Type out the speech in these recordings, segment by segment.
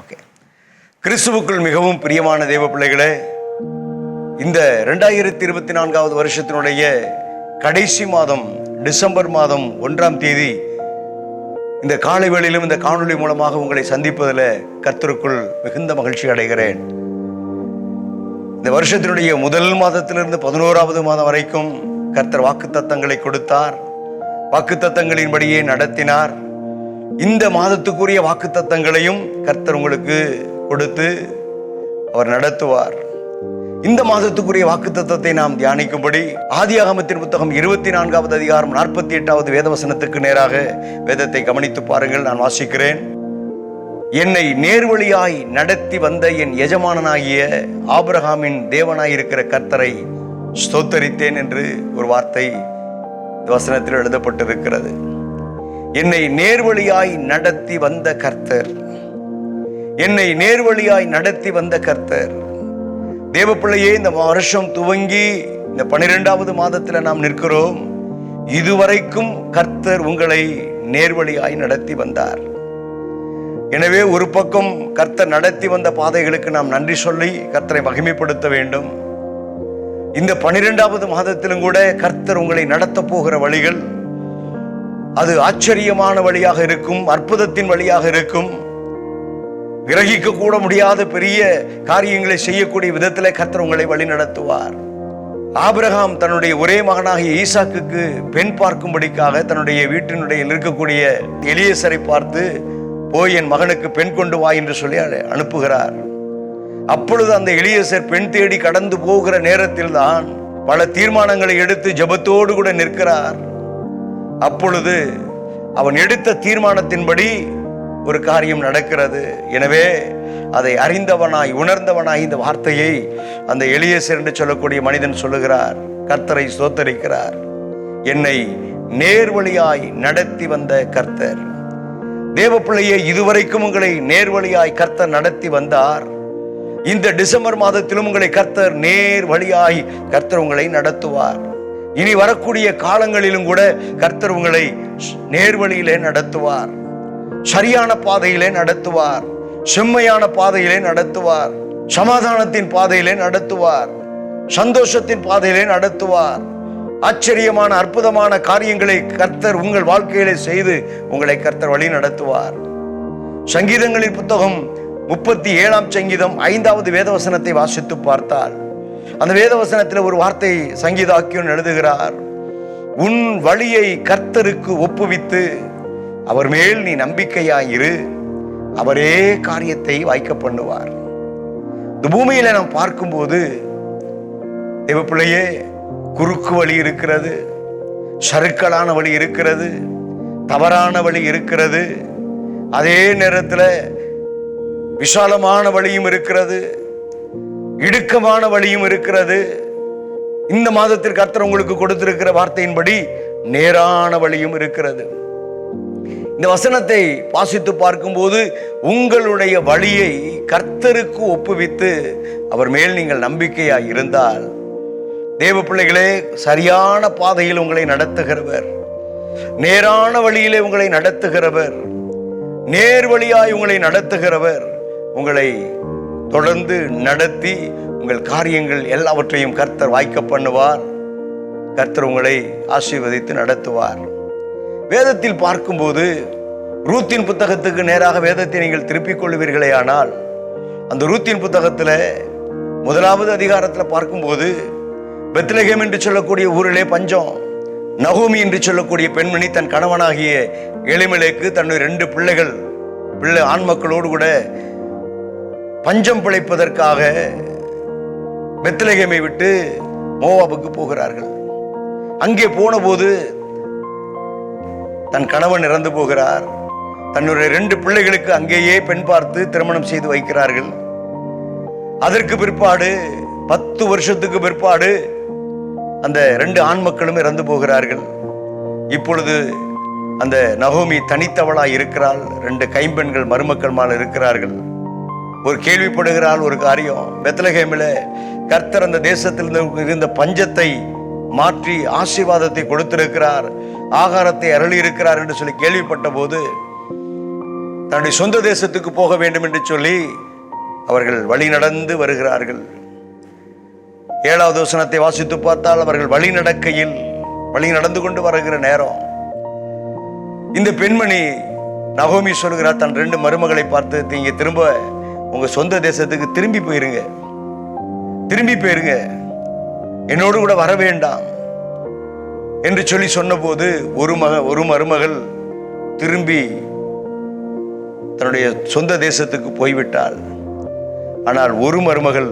Okay. கிறிஸ்துவுக்குள் மிகவும் பிரியமான தேவ பிள்ளைகளே, இந்த 2024 வருஷத்தினுடைய கடைசி மாதம் டிசம்பர் மாதம் 1ஆம் தேதி இந்த காலை வேளையிலும் இந்த காணொளி மூலமாக உங்களை சந்திப்பதில் கர்த்தருக்குள் மிகுந்த மகிழ்ச்சி அடைகிறேன். இந்த வருஷத்தினுடைய முதல் மாதத்திலிருந்து 11ஆவது மாதம் வரைக்கும் கர்த்தர் வாக்குத்தத்தங்களை கொடுத்தார். வாக்குத்தத்தங்களின்படியே நடத்தினார். இந்த மாதத்துக்குரிய வாக்குத்தத்தங்களையும் கர்த்தர் உங்களுக்கு கொடுத்து அவர் நடத்துவார். இந்த மாதத்துக்குரிய வாக்குத்தத்தத்தை நாம் தியானிக்கும்படி ஆதியாகமத்தின் புத்தகம் 24வது அதிகாரம் 48வது வேதவசனத்துக்கு நேராக வேதத்தை கவனித்து பாருங்கள். நான் வாசிக்கிறேன். என்னை நேர்வழியாய் நடத்தி வந்த என் எஜமானனாகிய ஆபிரகாமின் தேவனாயிருக்கிற கர்த்தரை ஸ்தோத்தரித்தேன் என்று ஒரு வார்த்தை வசனத்தில் எழுதப்பட்டிருக்கிறது. என்னை நேர்வழியாய் நடத்தி வந்த கர்த்தர், என்னை நேர்வழியாய் நடத்தி வந்த கர்த்தர். தேவப்பிள்ளையே, இந்த வருஷம் துவங்கி இந்த 12வது மாதத்தில் நாம் நிற்கிறோம். இதுவரைக்கும் கர்த்தர் உங்களை நேர்வழியாய் நடத்தி வந்தார். எனவே ஒரு பக்கம் கர்த்தர் நடத்தி வந்த பாதைகளுக்கு நாம் நன்றி சொல்லி கர்த்தரை மகிமைப்படுத்த வேண்டும். இந்த 12வது மாதத்திலும் கூட கர்த்தர் உங்களை நடத்த போகிற வழிகள் அது ஆச்சரியமான வழியாக இருக்கும், அற்புதத்தின் வழியாக இருக்கும். கிரகிக்க கூட முடியாத பெரிய காரியங்களை செய்யக்கூடிய விதத்தில் கர்த்தர் உங்களை வழி நடத்துவார். ஆபிரகாம் தன்னுடைய ஒரே மகனாகிய ஈசாக்குக்கு பெண் பார்க்கும்படிக்காக தன்னுடைய வீட்டினுடைய இருக்கக்கூடிய எலியேசரை பார்த்து, போய் என் மகனுக்கு பெண் கொண்டு வா என்று சொல்லி அனுப்புகிறார். அப்பொழுது அந்த எலியேசர் பெண் தேடி கடந்து போகிற நேரத்தில் தான் பல தீர்மானங்களை எடுத்து ஜெபத்தோடு கூட நிற்கிறார். அப்பொழுது அவன் எடுத்த தீர்மானத்தின்படி ஒரு காரியம் நடக்கிறது. எனவே அதை அறிந்தவனாய் உணர்ந்தவனாய் இந்த வார்த்தையை அந்த எலியேசர் என்று சொல்லக்கூடிய மனிதன் சொல்லுகிறார். கர்த்தரை ஸ்தோத்தரிக்கிறார். என்னை நேர்வழியாய் நடத்தி வந்த கர்த்தர். தேவப்பிள்ளையே, இதுவரைக்கும் உங்களை நேர்வழியாய் கர்த்தர் நடத்தி வந்தார். இந்த டிசம்பர் மாதத்திலும் உங்களை கர்த்தர் நேர் வழியாய் கர்த்தர் உங்களை நடத்துவார். இனி வரக்கூடிய காலங்களிலும் கூட கர்த்தர் உங்களை நேர்வழியிலே நடத்துவார். சரியான பாதையிலே நடத்துவார். செம்மையான பாதையிலே நடத்துவார். சமாதானத்தின் பாதையிலே நடத்துவார். சந்தோஷத்தின் பாதையிலே நடத்துவார். ஆச்சரியமான அற்புதமான காரியங்களை கர்த்தர் உங்கள் வாழ்க்கையிலே செய்து உங்களை கர்த்தர் வழி நடத்துவார். சங்கீதங்களின் புத்தகம் 37ஆம் சங்கீதம் 5வது வேதவசனத்தை வாசித்து பார்த்தால் அந்த வேதவசனத்தில் ஒரு வார்த்தை சங்கீதாக்கியன் எழுதுகிறார். உன் வழியை கர்த்தருக்கு ஒப்புவித்து அவர் மேல் நீ நம்பிக்கையாயிரு, அவரே காரியத்தை வாய்க்க பண்ணுவார். இந்த பூமியில நாம் பார்க்கும்போது தேவப்பிள்ளையே, குறுக்கு வழி இருக்கிறது, சறுக்கலான வழி இருக்கிறது, தவறான வழி இருக்கிறது, அதே நேரத்தில் விசாலமான வழியும் இருக்கிறது, இடுக்கமான வழியும் இருக்கிறது. இந்த மாதத்திற்கு கர்த்தர் உங்களுக்கு கொடுத்திருக்கிற வார்த்தையின்படி நேரான வழியும் இருக்கிறது. இந்த வசனத்தை வாசித்து பார்க்கும்போது உங்களுடைய வழியை கர்த்தருக்கு ஒப்புவித்து அவர் மேல் நீங்கள் நம்பிக்கையாய் இருந்தால், தேவ பிள்ளைகளே, சரியான பாதையில் உங்களை நடத்துகிறவர், நேரான வழியிலே உங்களை நடத்துகிறவர், நேர் வழியாய் உங்களை நடத்துகிறவர் உங்களை தொடர்ந்து நடத்தி உங்கள் காரியங்கள் எல்லாவற்றையும் கர்த்தர் வாய்க்க பண்ணுவார். கர்த்தர் உங்களை ஆசீர்வதித்து நடத்துவார். வேதத்தில் பார்க்கும்போது ரூத்தின் புத்தகத்துக்கு நேராக வேதத்தை நீங்கள் திருப்பிக் கொள்வீர்களே ஆனால், அந்த ரூத்தின் புத்தகத்தில் 1வது அதிகாரத்தில் பார்க்கும்போது பெத்லகேம் என்று சொல்லக்கூடிய ஊரிலே பஞ்சம். நகோமி என்று சொல்லக்கூடிய பெண்மணி தன் கணவனாகிய எலிமெலேக்கு தன்னுடைய 2 பிள்ளை ஆண் மக்களோடு கூட பஞ்சம் பிழைப்பதற்காக பெத்லகேமை விட்டு மோவாபுக்கு போகிறார்கள். அங்கே போன போது தன் கணவன் இறந்து போகிறார். தன்னுடைய 2 பிள்ளைகளுக்கு அங்கேயே பெண் பார்த்து திருமணம் செய்து வைக்கிறார்கள். அதற்கு பிற்பாடு 10 வருஷத்துக்கு பிற்பாடு அந்த 2 ஆண் மக்களும் இறந்து போகிறார்கள். இப்பொழுது அந்த நகோமி தனித்தவளாய் இருக்கிறாள். 2 கைம்பெண்கள் மருமக்கள் மேல் இருக்கிறார்கள். ஒரு கேள்விப்படுகிறாள் ஒரு காரியம். பெத்லகேமில் கர்த்தர் அந்த தேசத்தில் இருந்த பஞ்சத்தை மாற்றி ஆசீர்வாதத்தை கொடுத்திருக்கிறார், ஆகாரத்தை அருளி இருக்கிறார் என்று சொல்லி கேள்விப்பட்ட போது தன்னுடைய சொந்த தேசத்துக்கு போக வேண்டும் என்று சொல்லி அவர்கள் வழி நடந்து வருகிறார்கள். 7வது வசனத்தை வாசித்து பார்த்தால், அவர்கள் வழி நடந்து கொண்டு வருகிற நேரம் இந்த பெண்மணி நகோமி சொல்கிறார் தன் 2 மருமகளை பார்த்து, நீங்க திரும்ப உங்க சொந்த தேசத்துக்கு திரும்பி போயிருங்க, என்னோடு கூட வர வேண்டாம் என்று சொல்லி சொன்னபோது ஒரு மருமகள் திரும்பி தன்னுடைய சொந்த தேசத்துக்கு போய்விட்டாள். ஆனால் ஒரு மருமகள்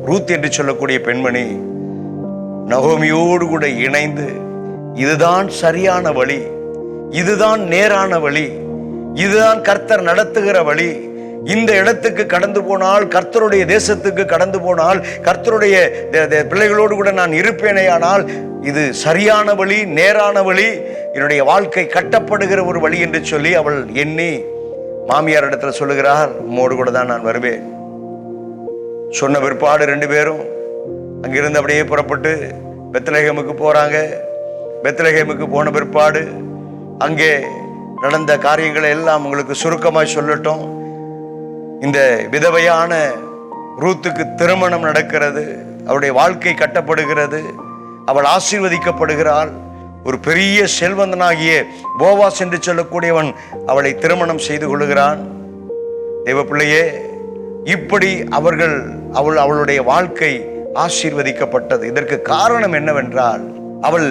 ரூத் என்று சொல்லக்கூடிய பெண்மணி நகோமியோடு கூட இணைந்து, இதுதான் சரியான வழி, இதுதான் நேரான வழி, இதுதான் கர்த்தர் நடத்துகிற வழி, இந்த இடத்துக்கு கடந்து போனால், கர்த்தருடைய தேசத்துக்கு கடந்து போனால், கர்த்தருடைய பிள்ளைகளோடு கூட நான் இருப்பேனேயானால் இது சரியான வழி, நேரான வழி, என்னுடைய வாழ்க்கை கட்டப்படுகிற ஒரு வழி என்று சொல்லி அவள் எண்ணி மாமியார் இடத்துல சொல்லுகிறார், உம்மோடு கூட தான் நான் வருவேன். சொன்ன பிற்பாடு 2 பேரும் அங்கிருந்து அப்படியே புறப்பட்டு பெத்லகேமுக்கு போறாங்க. பெத்லகேமுக்கு போன பிற்பாடு அங்கே நடந்த காரியங்களை எல்லாம் உங்களுக்கு சுருக்கமாய் சொல்லட்டும். இந்த விதவையான ரூத்துக்கு திருமணம் நடக்கிறது, அவருடைய வாழ்க்கை கட்டப்படுகிறது, அவள் ஆசீர்வதிக்கப்படுகிறாள். ஒரு பெரிய செல்வந்தனாகிய போவாஸ் என்று சொல்லக்கூடியவன் அவளை திருமணம் செய்து கொள்கிறான். தேவ பிள்ளையே, இப்படி அவளுடைய வாழ்க்கை ஆசீர்வதிக்கப்பட்டது. இதற்கு காரணம் என்னவென்றால், அவள்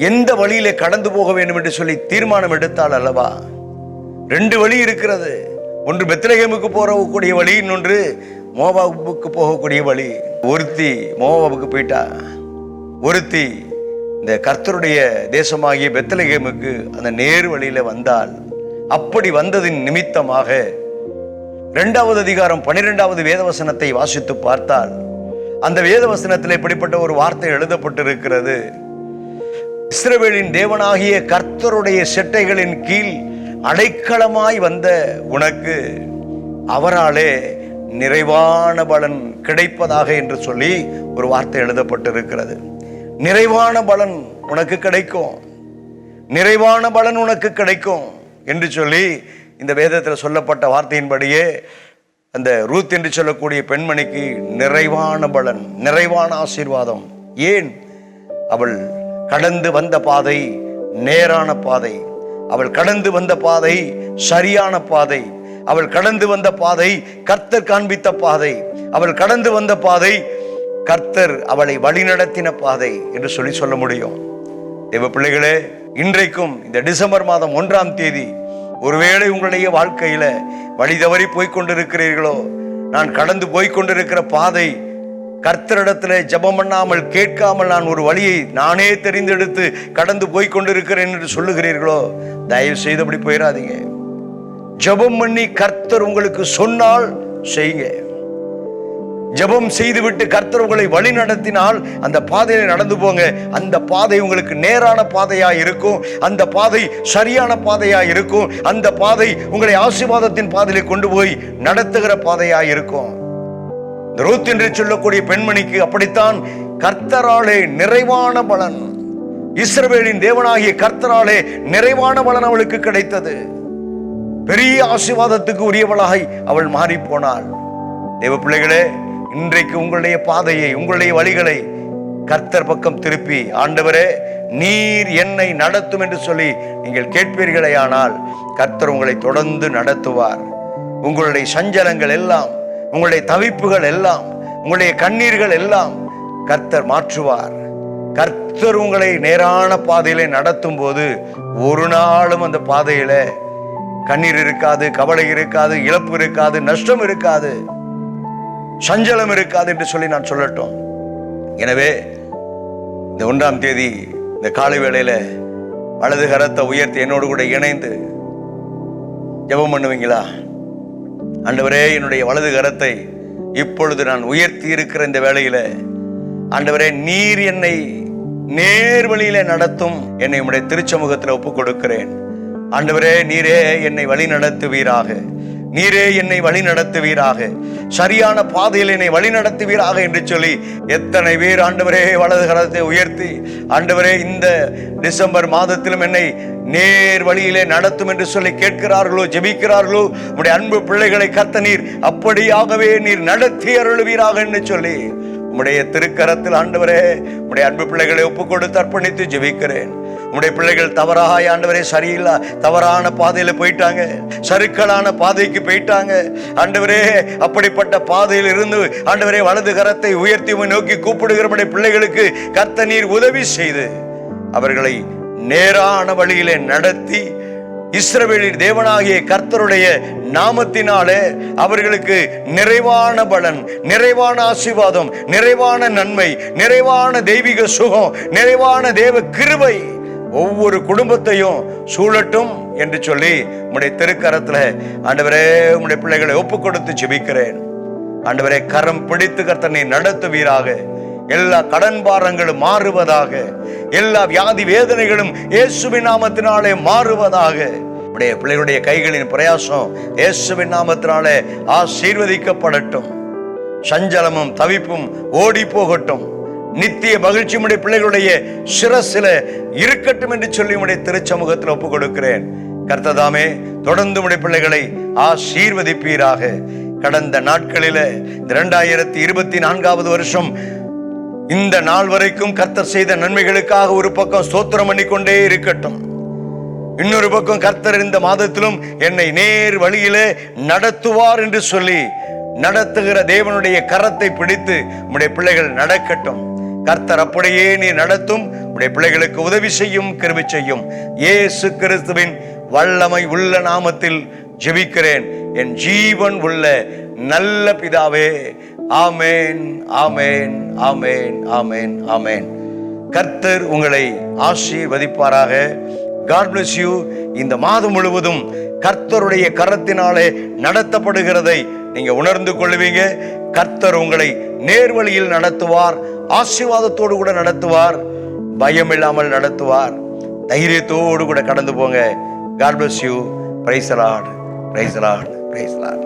எந்த வழியிலே கடந்து போக வேண்டும் என்று சொல்லி தீர்மானம் எடுத்தாள் அல்லவா. 2 வழி இருக்கிறது. ஒன்று பெத்லகேமுக்கு போகக்கூடிய வழி, இன்னொன்று மோவாபுக்கு போகக்கூடிய வழி. ஒருத்தி மோவாபுக்கு போயிட்டா, ஒருத்தி இந்த கர்த்தருடைய தேசமாகிய பெத்லகேமுக்கு அந்த நேர் வழியில வந்தால். அப்படி வந்ததின் நிமித்தமாக 2வது அதிகாரம் 12வது வேதவசனத்தை வாசித்து பார்த்தால், அந்த வேதவசனத்தில் இப்படிப்பட்ட ஒரு வார்த்தை எழுதப்பட்டிருக்கிறது. இஸ்ரவேலின் தேவனாகிய கர்த்தருடைய செட்டைகளின் கீழ் அடைக்கலமாய் வந்த உனக்கு அவராலே நிறைவான பலன் கிடைப்பதாக என்று சொல்லி ஒரு வார்த்தை எழுதப்பட்டிருக்கிறது. நிறைவான பலன் உனக்கு கிடைக்கும், நிறைவான பலன் உனக்கு கிடைக்கும் என்று சொல்லி இந்த வேதத்தில் சொல்லப்பட்ட வார்த்தையின்படியே அந்த ரூத் என்று சொல்லக்கூடிய பெண்மணிக்கு நிறைவான பலன், நிறைவான ஆசீர்வாதம். ஏன்? அவள் கடந்து வந்த பாதை நேரான பாதை, அவள் கடந்து வந்த பாதை சரியான பாதை, அவள் கடந்து வந்த பாதை கர்த்தர் காண்பித்த பாதை, அவள் கடந்து வந்த பாதை கர்த்தர் அவளை வழிநடத்தின பாதை என்று சொல்லி சொல்ல முடியும். தேவ பிள்ளைகளே, இன்றைக்கும் இந்த டிசம்பர் மாதம் 1ஆம் தேதி ஒருவேளை உங்களுடைய வாழ்க்கையில வழி தவறி போய்கொண்டிருக்கிறீர்களோ, நான் கடந்து போய்கொண்டிருக்கிற பாதை கர்த்தரிடத்துல ஜெபம் பண்ணாமல் கேட்காமல் நான் ஒரு வழியை நானே தெரிந்தெடுத்து கடந்து போய்கொண்டிருக்கிறேன் என்று சொல்லுகிறீர்களோ, தயவு செய்து அப்படி போயிடாதீங்க. ஜெபம் பண்ணி கர்த்தர் உங்களுக்கு சொன்னால் செய்யுங்க. ஜெபம் செய்துவிட்டு கர்த்தர் உங்களை வழி நடத்தினால் அந்த பாதையில நடந்து போங்க. அந்த பாதை உங்களுக்கு நேரான பாதையா இருக்கும், அந்த பாதை சரியான பாதையா இருக்கும், அந்த பாதை உங்களை ஆசீர்வாதத்தின் பாதையில கொண்டு போய் நடத்துகிற பாதையா இருக்கும். ரூத் என்று சொல்லக்கூடிய பெண்மணிக்கு அப்படித்தான் கர்த்தராலே நிறைவான பலன், இஸ்ரவேலின் தேவனாகிய கர்த்தராலே நிறைவான பலன் அவளுக்கு கிடைத்தது. பெரிய ஆசீர்வாதத்துக்கு உரியவளாய் அவள் மாறி போனாள். தேவ பிள்ளைகளே, இன்றைக்கு உங்களுடைய பாதையை, உங்களுடைய வழிகளை கர்த்தர் பக்கம் திருப்பி, ஆண்டவரே நீர் என்னை நடத்தும் என்று சொல்லி நீங்கள் கேட்பீர்களேயானால் கர்த்தர் உங்களை தொடர்ந்து நடத்துவார். உங்களுடைய சஞ்சலங்கள் எல்லாம், உங்களுடைய தவிப்புகள் எல்லாம், உங்களுடைய கண்ணீர்கள் எல்லாம் கர்த்தர் மாற்றுவார். கர்த்தர் உங்களை நேரான பாதையிலே நடத்தும் போது ஒரு நாளும் அந்த பாதையில கண்ணீர் இருக்காது, கவலை இருக்காது, இழப்பு இருக்காது, நஷ்டம் இருக்காது, சஞ்சலம் இருக்காது என்று சொல்லி நான் சொல்லட்டும். எனவே இந்த 1ஆம் தேதி இந்த காலை வேளையில வலது கரத்தை உயர்த்தி என்னோடு கூட இணைந்து ஜெபம் பண்ணுவீங்களா? ஆண்டவரே, என்னுடைய வலது கரத்தை இப்பொழுது நான் உயர்த்தி இருக்கிற இந்த வேளையில, ஆண்டவரே நீர் என்னை நேர் வழியில நடத்தும், என்னை உம்முடைய திருச்சமூகத்தில் ஒப்புக் கொடுக்கிறேன். ஆண்டவரே, நீரே என்னை வழி நடத்துவீராக, நீரே என்னை வழி நடத்துவீராக, சரியான பாதையில் என்னை வழி நடத்துவீராக என்று சொல்லி எத்தனை பேர் ஆண்டவரே வலது கரத்தை உயர்த்தி, ஆண்டவரே இந்த டிசம்பர் மாதத்திலும் என்னை நேர் வழியிலே நடத்தும் என்று சொல்லி கேட்கிறார்களோ, ஜெபிக்கிறார்களோ, உம்முடைய அன்பு பிள்ளைகளை கர்த்தர் நீர் அப்படியாகவே நீர் நடத்தி அருளுவீராக என்று சொல்லி உம்முடைய திருக்கரத்தில் ஆண்டவரே உம்முடைய அன்பு பிள்ளைகளை ஒப்புக் கொடுத்து அர்ப்பணித்து ஜெபிக்கிறேன். உம்முடைய பிள்ளைகள் தவறாக ஆண்டவரே சரியில்லை, தவறான பாதையில போயிட்டாங்க, சறுக்கலான பாதைக்கு போயிட்டாங்க ஆண்டவரே. அப்படிப்பட்ட பாதையில் இருந்து ஆண்டவரே வலது கரத்தை உயர்த்தி நோக்கி கூப்பிடுகிற உம்முடைய பிள்ளைகளுக்கு கர்த்தர் நீர் உதவி செய்து அவர்களை நேரான வழியிலே நடத்தி இஸ்ரவேலின் தேவனாகிய கர்த்தருடைய நாமத்தினாலே அவர்களுக்கு நிறைவான பலன், நிறைவான ஆசீர்வாதம், நிறைவான நன்மை, நிறைவான தெய்வீக சுகம், நிறைவான தேவ கிருபை ஒவ்வொரு குடும்பத்தையும் சூழட்டும் என்று சொல்லி உம்முடைய திருக்கரத்துல ஆண்டவரே உம்முடைய பிள்ளைகளை ஒப்புக் கொடுத்து ஜெபிக்கிறேன். ஆண்டவரே கரம் பிடித்து கர்த்தர் நீர் நடத்துவீராக. எல்லா கடன் பாரங்களும் மாறுவதாக, எல்லா வியாதி வேதனைகளும் இயேசுவின் நாமத்தினாலே மாறுவதாக. உடைய பிள்ளைகளுடைய கைகளின் பிரயாசம் இயேசுவின் நாமத்தினாலே ஆசீர்வதிக்கப்படட்டும். சஞ்சலமும் தவிப்பும் ஓடி போகட்டும். நித்திய மகிழ்ச்சி உடைய பிள்ளைகளுடைய சிரசில இருக்கட்டும் என்று சொல்லி உடைய திருச்சமூகத்தில் ஒப்புக் கொடுக்கிறேன். கர்த்ததாமே தொடர்ந்து உடைய பிள்ளைகளை ஆசீர்வதிப்பீராக. கடந்த நாட்களில 2024 வருஷம் இந்த நாள் வரைக்கும் கர்த்தர் செய்த நன்மைகளுக்காக ஒரு பக்கம் ஸ்தோத்திரம் பண்ணிக்கொண்டே இருக்கட்டும். இன்னொரு பக்கம் கர்த்தர் இந்த மாதத்திலும் என்னை நேர் வழியிலே நடத்துவார் என்று சொல்லி நடத்துகிற தேவனுடைய கரத்தை பிடித்து உம்முடைய பிள்ளைகள் நடக்கட்டும். கர்த்தர் அப்படியே நீ நடத்தும். உம்முடைய பிள்ளைகளுக்கு உதவி செய்யும், கிருபை செய்யும். இயேசு கிறிஸ்துவின் வல்லமை உள்ள நாமத்தில் ஜெபிக்கிறேன் என் ஜீவன் உள்ள நல்ல பிதாவே. ஆமேன், ஆமேன், ஆமேன், ஆமேன், ஆமேன். கர்த்தர் உங்களை ஆசீர்வதிப்பாராக. God bless you. இந்த மாதம் முழுவதும் கர்த்தருடைய கரத்தினாலே நடத்தப்படுகிறதை நீங்க உணர்ந்து கொள்வீங்க. கர்த்தர் உங்களை நேர்வழியில் நடத்துவார், ஆசீர்வாதத்தோடு கூட நடத்துவார், பயம் இல்லாமல் நடத்துவார். தைரியத்தோடு கூட கடந்து போங்க. God bless you. Praise the Lord. Praise the Lord. Praise the Lord.